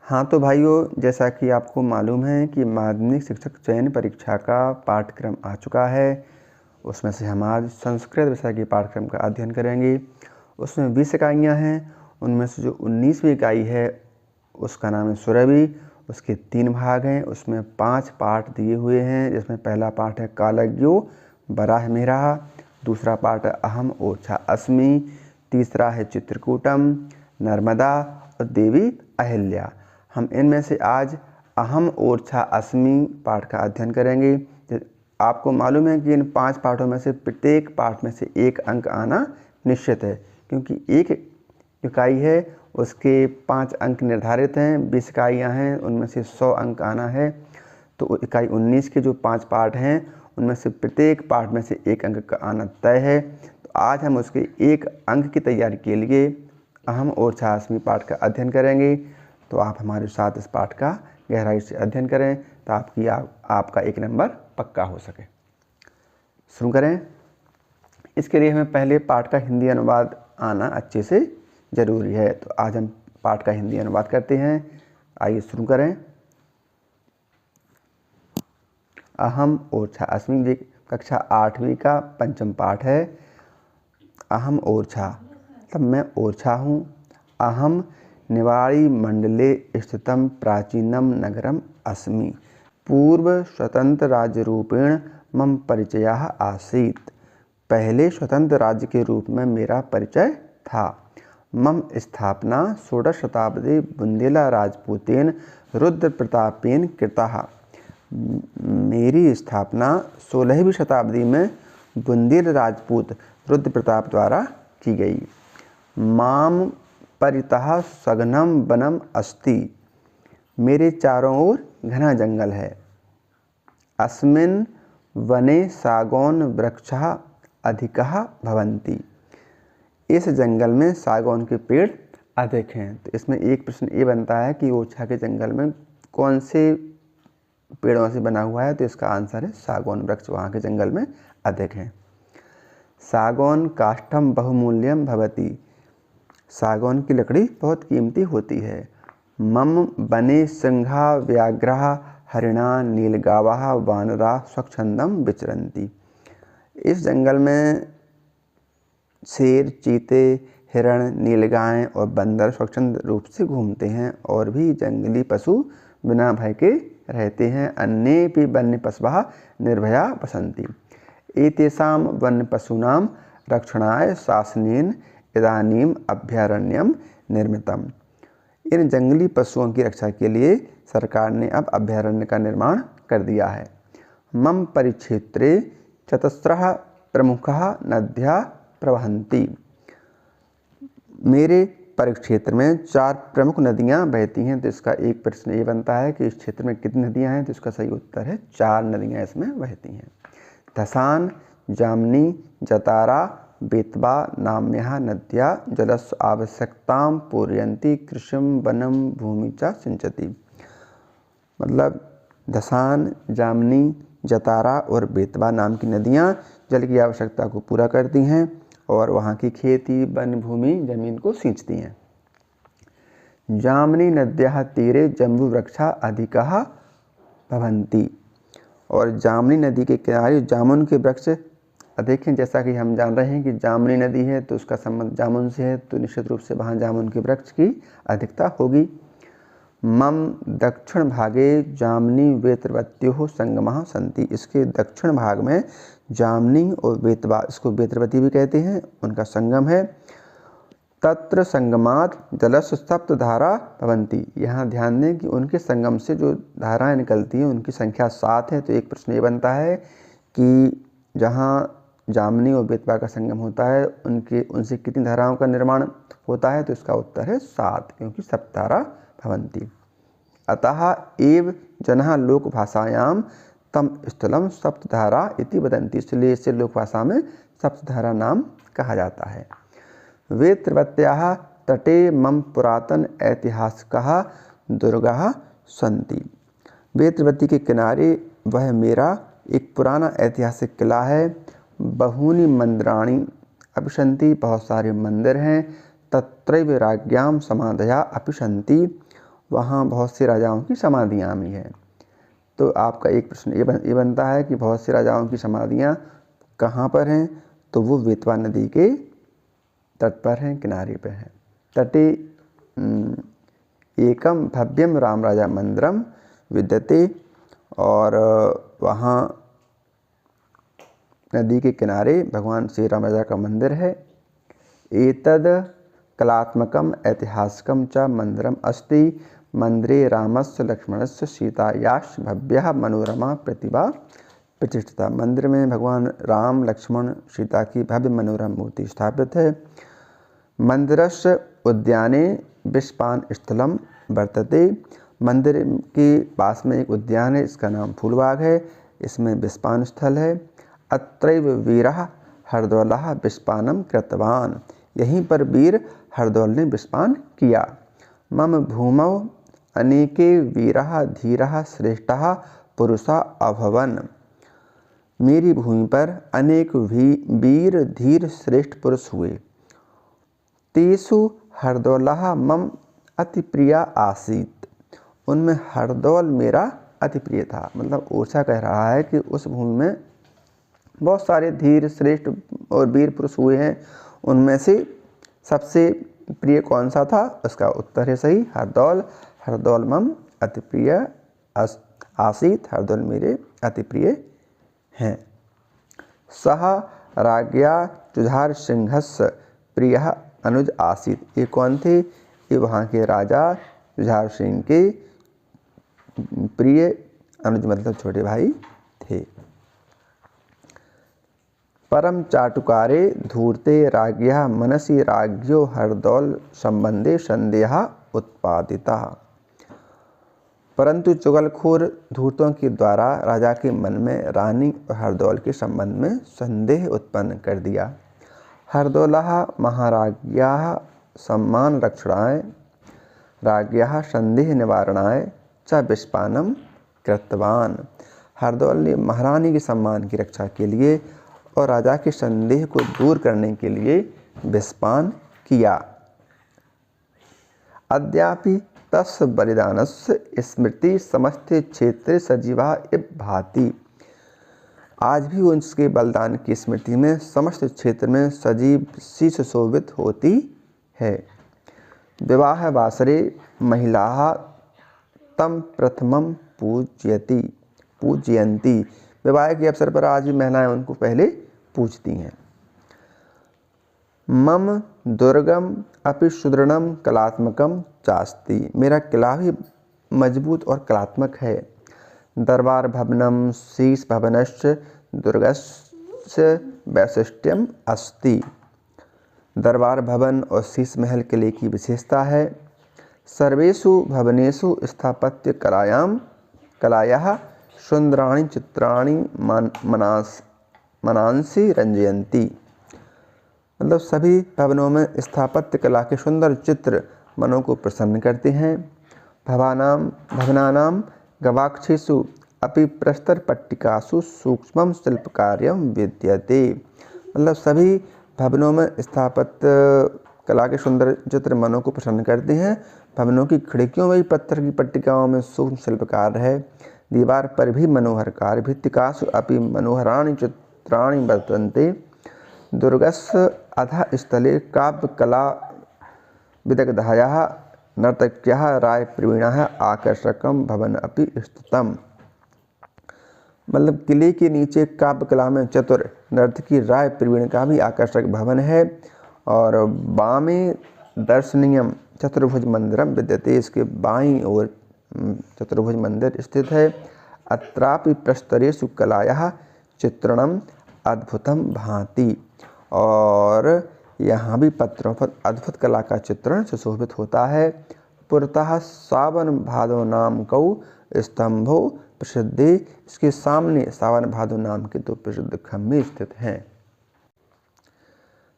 हाँ तो भाइयों, जैसा कि आपको मालूम है कि माध्यमिक शिक्षक चयन परीक्षा का पाठ्यक्रम आ चुका है। उसमें से हम आज संस्कृत विषय के पाठ्यक्रम का अध्ययन करेंगे। उसमें 20 इकाइयाँ हैं। उनमें से जो 19वीं इकाई है उसका नाम है सुरभि। उसके 3 भाग हैं। उसमें 5 पाठ दिए हुए हैं, जिसमें पहला पाठ है कालज्ञो बराह मेरा, दूसरा पाठ है अहम ओरछा अस्मि, तीसरा है चित्रकूटम, नर्मदा और देवी अहिल्या। हम इनमें से आज अहम ओरछा अस्मि पाठ का अध्ययन करेंगे। आपको मालूम है कि इन 5 पाठों में से प्रत्येक पाठ में से 1 अंक आना निश्चित है, क्योंकि एक इकाई है उसके 5 अंक निर्धारित हैं। 20 इकाइयाँ हैं, उनमें से 100 अंक आना है। तो इकाई 19 के जो 5 पाठ हैं उनमें से प्रत्येक पाठ में से 1 अंक का आना तय है। तो आज हम उसके 1 अंक की तैयारी के लिए अहम ओरछा अस्मि पाठ का अध्ययन करेंगे। तो आप हमारे साथ इस पाठ का गहराई से अध्ययन करें ताकि आपका 1 नंबर पक्का हो सके। शुरू करें। इसके लिए हमें पहले पाठ का हिंदी अनुवाद आना अच्छे से ज़रूरी है। तो आज हम पाठ का हिंदी अनुवाद करते हैं। आइए शुरू करें। अहम ओरछा अस्मि कक्षा 8वीं का पंचम पाठ है। अहम ओरछा, तब मैं ओरछा हूँ। अहम निवाड़ी मंडले स्थितं प्राचीनम नगरम अस्मि। पूर्व स्वतंत्र राज्य रूपेण मम परिचयः आसीत्। पहले स्वतंत्र राज्य के रूप में मेरा परिचय था। मम स्थापना 16 शताब्दी बुंदेला राजपूतेन रुद्र प्रतापेन कृतः। मेरी स्थापना 16वीं शताब्दी में बुंदेल राजपूत रुद्र प्रताप द्वारा की गई। माम परितः सघनम वनम अस्ति। मेरे चारों ओर घना जंगल है। अस्मिन् वने सागौन वृक्षः अधिकः भवन्ति। इस जंगल में सागौन के पेड़ अधिक हैं। तो इसमें एक प्रश्न ये बनता है कि ओरछा के जंगल में कौन से पेड़ों से बना हुआ है। तो इसका आंसर है सागौन वृक्ष वहाँ के जंगल में अधिक हैं। सागौन काष्ठम बहुमूल्यम भवति। सागौन की लकड़ी बहुत कीमती होती है। मम वने सिंहा व्याघ्रः हरिणा नीलगावः वानरा स्वच्छंदम विचरन्ति। इस जंगल में शेर, चीते, हिरण, नीलगायें और बंदर स्वच्छंद रूप से घूमते हैं और भी जंगली पशु बिना भय के रहते हैं। अन्येपि वन्य पशवः निर्भया वसन्ति। एतेषां वन्य पशूनां रक्षणाय शासनेन इदानीम अभयारण्यम निर्मितम। इन जंगली पशुओं की रक्षा के लिए सरकार ने अब अभयारण्य का निर्माण कर दिया है। मम परिक्षेत्रे चतस्रः प्रमुखः नद्यः प्रवहन्ति। मेरे परिक्षेत्र में 4 प्रमुख नदियां बहती हैं। तो इसका एक प्रश्न ये बनता है कि इस क्षेत्र में कितनी नदियां हैं। तो इसका सही उत्तर है 4 नदियां इसमें बहती हैं। धसान, जामनी, जतारा, बेतवा नाम्यः नद्या जलस्य आवश्यकतां पूरयन्ति कृषिं वनं भूमि च सिंचति। मतलब धसान, जामनी, जतारा और बेतवा नाम की नदियाँ जल की आवश्यकता को पूरा करती हैं और वहाँ की खेती, वन भूमि, जमीन को सींचती हैं। जामनी नद्याः तीरे जम्बूवृक्षा अधिकाः भवन्ति। और जामनी नदी के किनारे जामुन के वृक्ष अधिक हैं। जैसा कि हम जान रहे हैं कि जामनी नदी है तो उसका संबंध जामुन से है, तो निश्चित रूप से वहाँ जामुन के वृक्ष की अधिकता होगी। मम दक्षिण भागे जामनी वेत्रवत्योः संगमः सन्ति। इसके दक्षिण भाग में जामनी और बेतवा, इसको बेत्रवती भी कहते हैं, उनका संगम है। तत्र संगमात् जलस्य सप्तधारा भवन्ति। यहाँ ध्यान दें कि उनके संगम से जो धाराएं निकलती हैं उनकी संख्या 7 है। तो एक प्रश्न ये बनता है कि जहाँ जामनी और बेतवा का संगम होता है उनसे कितनी धाराओं का निर्माण होता है। तो इसका उत्तर है 7, क्योंकि सप्तधारा भवन्ति। अतः एव जनः लोकभाषायां तम स्थलं सप्तधारा इति वदन्ति। इसलिए इसे लोकभाषा में सप्तधारा नाम कहा जाता है। वेत्रवत्याः तटे मम पुरातन ऐतिहासिकः दुर्गः सन्ति। वेत्रवती के किनारे वह मेरा एक पुराना ऐतिहासिक किला है। बहूनि मंदिराणि अपि सन्ति। बहुत सारे मंदिर हैं। तत्रैव राज्ञां समाधयः अपि सन्ति। वहाँ बहुत से राजाओं की समाधियाँ भी हैं। तो आपका एक प्रश्न ये बनता है कि बहुत से राजाओं की समाधियाँ कहाँ पर हैं? तो वो बेतवा नदी के तट पर हैं, किनारे पर हैं। तटे एकम भव्यम राम राजा मंदिरम विद्यते, और वहाँ नदी के किनारे भगवान श्री राम राजा का मंदिर है। एतद कलात्मकम ऐतिहासिकम च मंदिरम अस्ति, मंदिरे रामस्य लक्ष्मणस्य सीतायाश्च भव्यः मनोरमा प्रतिभा प्रतिष्ठिता। मंदिर में भगवान राम लक्ष्मण सीता की भव्य मनोरम मूर्ति स्थापित है। मंदिरस्य उद्याने विष्पान स्थलम वर्तते, मंदिर के पास में एक उद्यान है, इसका नाम फूलबाग है, इसमें विष्पान स्थल है। अत्रैव वीरः हरदौलः विष्पानम कृतवान, यहीं पर वीर हरदौल ने विष्पान किया। मम भूमौ अनेके वीरः धीरः श्रेष्ठः पुरुषा अभवन, मेरी भूमि पर अनेक वीर धीर श्रेष्ठ पुरुष हुए। तेषु हरदौलः मम अति प्रिया आसीत, उनमें हरदौल मेरा अति प्रिय था। मतलब ओरछा कह रहा है कि उस भूमि में बहुत सारे धीर श्रेष्ठ और वीर पुरुष हुए हैं, उनमें से सबसे प्रिय कौन सा था? उसका उत्तर है सही हरदौल। हरदौल मम अति प्रिय आसीत, हरदौल मेरे अति प्रिय हैं। सह राज्ञा जुझार सिंहस्य प्रियः अनुज आसीत, ये कौन थे? ये वहाँ के राजा जुझार सिंह के प्रिय अनुज मतलब छोटे भाई थे। परम चाटुकारे धूर्ते राज्ञः मनसि राज्ञो हरदौल संबंधे संदेह उत्पादिता, परंतु चुगलखोर धूर्तों के द्वारा राजा के मन में रानी और हरदौल के संबंध में संदेह उत्पन्न कर दिया। हरदौलः महाराज्ञाः सम्मान रक्षणाय राज्ञाः संदेह निवारणाय च विष्पानम कृतवान, हरदौल ने महारानी के सम्मान की रक्षा के लिए और राजा के संदेह को दूर करने के लिए विष्पान किया। अद्यापि तस्य बलिदानस्य स्मृति समस्त क्षेत्रे सजीवा इव भाति, आज भी उसके बलिदान की स्मृति में समस्त क्षेत्र में सजीव सी सुशोभित होती है। विवाह वासरे महिलाः तम प्रथमम पूजयन्ति, विवाह के अवसर पर आज भी महिलाएं उनको पहले पूजती हैं। मम दुर्गम अपि सुदृढ़म कलात्मकम चास्ति, मेरा किला भी मजबूत और कलात्मक है। दरबार भवनम शीश भवनश्च दुर्गस्य वैशिष्ट्यम अस्ति, दरबार भवन और शीश महल किले की विशेषता है। सर्वेषु भवनेषु स्थापत्य कलायाः सुंदराणि चित्राणि मनांसि रंजयन्ति, मतलब सभी भवनों में स्थापत्य कला के सुंदर चित्र मनों को प्रसन्न करते हैं। भवनानां गवाक्षेषु अपि प्रस्तर पट्टिकासु सूक्ष्मं शिल्पकार्यं विद्यते, मतलब सभी भवनों में स्थापत्य कला के सुंदर चित्र मनों को प्रसन्न करते हैं। भवनों की खिड़कियों में भी पत्थर की पट्टिकाओं में सूक्ष्म शिल्पकार है। दीवार पर भी मनोहर कार्य, भित्तिकासु अपि मनोहराणि चित्राणि वर्तन्ते। दुर्गस्य अधः स्थले काव्यकला विदग्धायाः नर्तक्याः रायप्रवीणाः आकर्षकं भवन अपि स्थितम्, मतलब किले के नीचे काव्य कला में चतुर नर्तकी राय प्रवीण का भी आकर्षक भवन है। और वामे दर्शनीयम चतुर्भुज मंदिरम विद्यते, इसके बाईं ओर चतुर्भुज मंदिर स्थित है। अत्रापि प्रस्तरेषु कलायाः चित्रणम अद्भुतम भांति, और यहाँ भी पत्रों पर अद्भुत कला का चित्रण सुशोभित होता है। पुरतः सावन भादो नाम कौ स्तंभो प्रसिद्धि, इसके सामने सावन भादो नाम के दो प्रसिद्ध खम्भे स्थित हैं।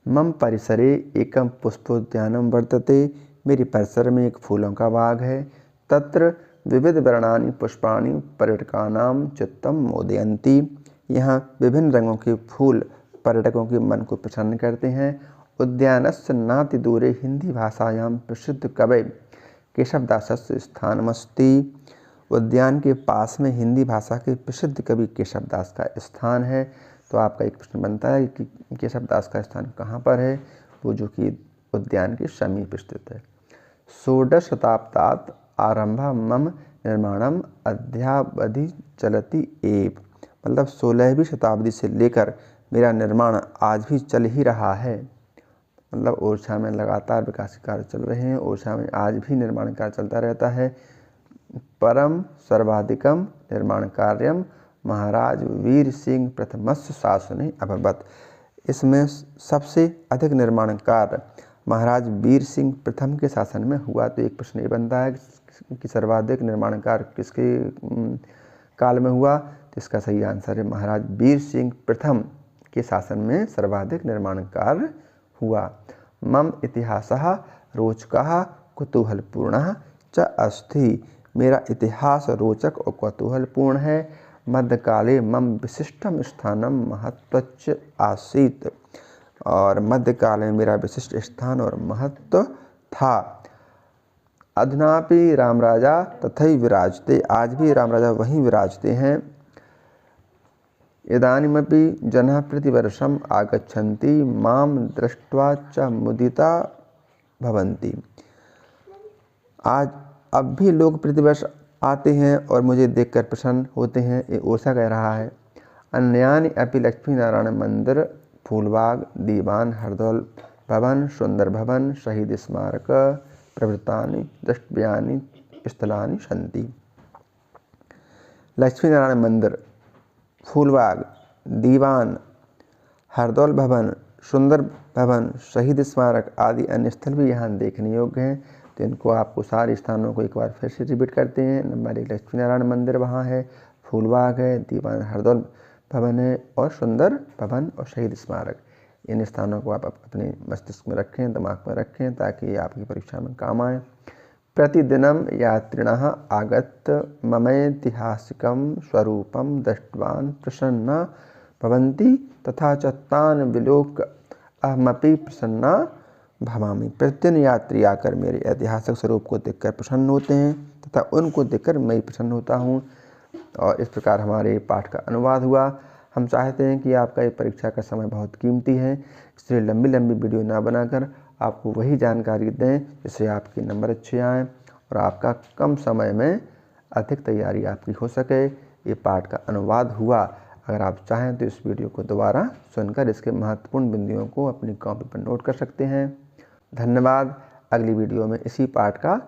मम परिसरे एकम पुष्पोद्यानम वर्तते, मेरे परिसर में एक फूलों का बाग है। तत्र विविध वर्णानि पुष्पाणि पर्यटकानां चित्तम मोदयन्ति, यहाँ विभिन्न रंगों के फूल पर्यटकों के मन को प्रसन्न करते हैं। उद्यानस्य नाति दूरे हिंदी भाषायां प्रसिद्ध कवि केशवदासस्य स्थानमस्ति। उद्यान के पास में हिंदी भाषा के प्रसिद्ध कवि केशवदास का स्थान है। तो आपका एक प्रश्न बनता है कि केशवदास का स्थान कहाँ पर है, वो जो कि उद्यान के समीप स्थित है। षोडश शताब्दात् आरंभ मम निर्माणम अद्यावधि चलति एव, मतलब 16वीं शताब्दी से लेकर मेरा निर्माण आज भी चल ही रहा है। मतलब ओरछा में लगातार विकास कार्य चल रहे हैं, ओरछा में आज भी निर्माण कार्य चलता रहता है। परम सर्वाधिकम निर्माण कार्यम महाराज वीर सिंह प्रथमस्य शासने अभवत। इसमें सबसे अधिक निर्माण कार्य महाराज वीर सिंह प्रथम के शासन में हुआ। तो एक प्रश्न ये बनता है कि सर्वाधिक निर्माण कार्य किसके काल में हुआ, तो इसका सही आंसर है महाराज वीर सिंह प्रथम के शासन में सर्वाधिक निर्माण कार्य हुआ। मम इतिहासः रोचकः कुतूहलपूर्णः च अस्ति, मेरा इतिहास रोचक और कौतूहलपूर्ण है। मध्यकाले मम विशिष्टम स्थानम महत्वच्च आसीत्, और मध्यकाल में मेरा विशिष्ट स्थान और महत्व था। अधुनापि राम राजा तथैव विराजते, आज भी राम राजा वहीं विराजते हैं। इदानीमपि जनः प्रतिवर्षम् आगच्छन्ति मां दृष्ट्वा च मुदिता भवन्ति, आज अब भी लोग प्रतिवर्ष आते हैं और मुझे देखकर प्रसन्न होते हैं, ये ओरछा कह रहा है। अन्यानि अपि लक्ष्मी नारायण मंदिर, फूलबाग, दीवान हरदौल भवन, सुंदर भवन, शहीद स्मारक प्रभृतानि द्रष्टव्यानि स्थलानि सन्ति। लक्ष्मी नारायण मंदिर, फूलबाग, दीवान, हरदौल भवन, सुंदर भवन, शहीद स्मारक आदि अन्य स्थल भी यहाँ देखने योग्य हैं। तो इनको आपको सारे स्थानों को एक बार फिर से रिपीट करते हैं। नंबर 1 लक्ष्मी नारायण मंदिर वहाँ है, फूलबाग है, दीवान हरदौल भवन है, और सुंदर भवन और शहीद स्मारक। इन स्थानों को आप अपने मस्तिष्क में रखें, दिमाग में रखें, ताकि ये आपकी परीक्षा में काम आए। प्रतिदिनं यात्रिणः आगत्य ममैतिहासिकं स्वरूपं दृष्ट्वान् प्रसन्ना भवन्ति तथा च तान् विलोक्य अहमपि प्रसन्ना भवामि। प्रतिदिन यात्री आकर मेरे ऐतिहासिक स्वरूप को देखकर प्रसन्न होते हैं तथा उनको देखकर मैं प्रसन्न होता हूँ। और इस प्रकार हमारे पाठ का अनुवाद हुआ। हम चाहते हैं कि आपका ये परीक्षा का समय बहुत कीमती है, इसलिए लंबी लंबी वीडियो ना बनाकर आपको वही जानकारी दें जिससे आपके नंबर अच्छे आएँ और आपका कम समय में अधिक तैयारी आपकी हो सके। ये पाठ का अनुवाद हुआ। अगर आप चाहें तो इस वीडियो को दोबारा सुनकर इसके महत्वपूर्ण बिंदुओं को अपनी कॉपी पर नोट कर सकते हैं। धन्यवाद। अगली वीडियो में इसी पाठ का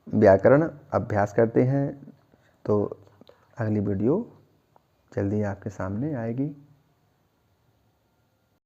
व्याकरण अभ्यास करते हैं। तो अगली वीडियो जल्दी आपके सामने आएगी।